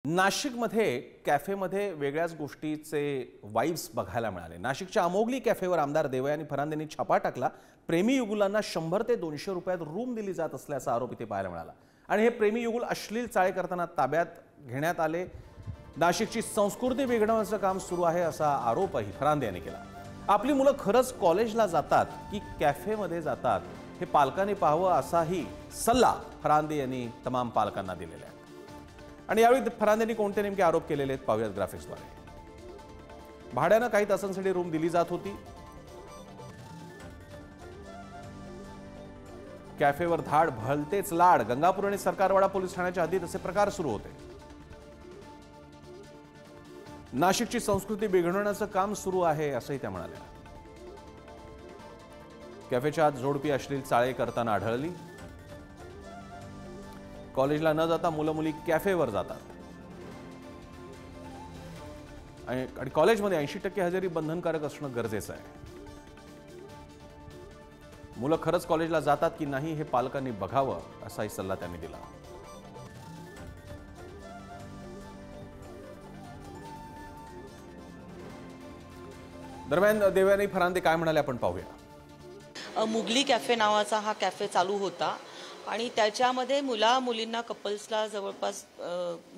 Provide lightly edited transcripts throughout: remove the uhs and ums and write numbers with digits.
नाशिकमध्ये कॅफेमध्ये वेगळ्याच गोष्टीचे वाइब्स बघायला मिळाले। नाशिकच्या अमोगली कॅफेवर आमदार देवयानी फरांदेंनी छापा टाकला। प्रेमी युगुलांना 100 ते 200 रुपयात रूम दिली जात असल्याचा आरोप इथे पाहायला मिळाला आणि हे प्रेमी युगुल अश्लील चाळे करताना ताब्यात घेण्यात आले। नाशिकची संस्कृती बिघडवण्याचं काम सुरू आहे असा आरोपही फरांदे यांनी केला। आपली मुलं खरंच कॉलेजला जातात की कॅफेमध्ये जातात हे पालकांनी पाहावं असाही सल्ला फरांदे यांनी तमाम पालकांना दिलेला आहे। आणि यावेळी फरांदेंनी कोणते नेमके आरोप केलेले आहेत पाहूयात ग्राफिक्सद्वारे। भाड्यानं काही तासांसाठी रूम दिली जात होती। कॅफेवर धाड भलतेच लाड। गंगापूर आणि सरकारवाडा पोलीस ठाण्याच्या हद्दीत असे प्रकार सुरू होते। नाशिकची संस्कृती बिघडवण्याचं काम सुरू आहे असंही त्या म्हणाल्या। कॅफेच्या आत जोडपी अश्लील चाळे करताना आढळली। कॉलेजला न जाता मुलं मुली कॅफेवर जातात आणि कॉलेजमध्ये 80% हजेरी बंधनकारक असणं गरजेचं आहे। मुलं खरंच कॉलेजला जातात की नाही हे पालकांनी बघावं असाही सल्ला त्यांनी दिला। दरम्यान देवयानी फरांदे काय म्हणाले आपण पाहूया। मुगली कॅफे नावाचा हा कॅफे चालू होता आणि त्याच्यामध्ये मुलींना कपल्सला जवळपास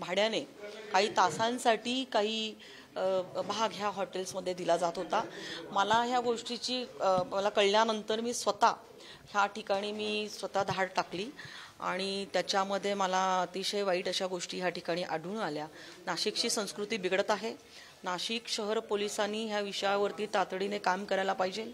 भाड्याने काही तासांसाठी काही भाग ह्या हॉटेल्समध्ये दिला जात होता। मला ह्या गोष्टीची मला कळल्यानंतर मी स्वतः ह्या ठिकाणी धाड टाकली आणि त्याच्यामध्ये मला अतिशय वाईट अशा गोष्टी ह्या ठिकाणी आढळून आल्या। नाशिकची संस्कृती बिघडत आहे। नाशिक शहर पोलिसांनी ह्या विषयावरती तातडीने काम करायला पाहिजे।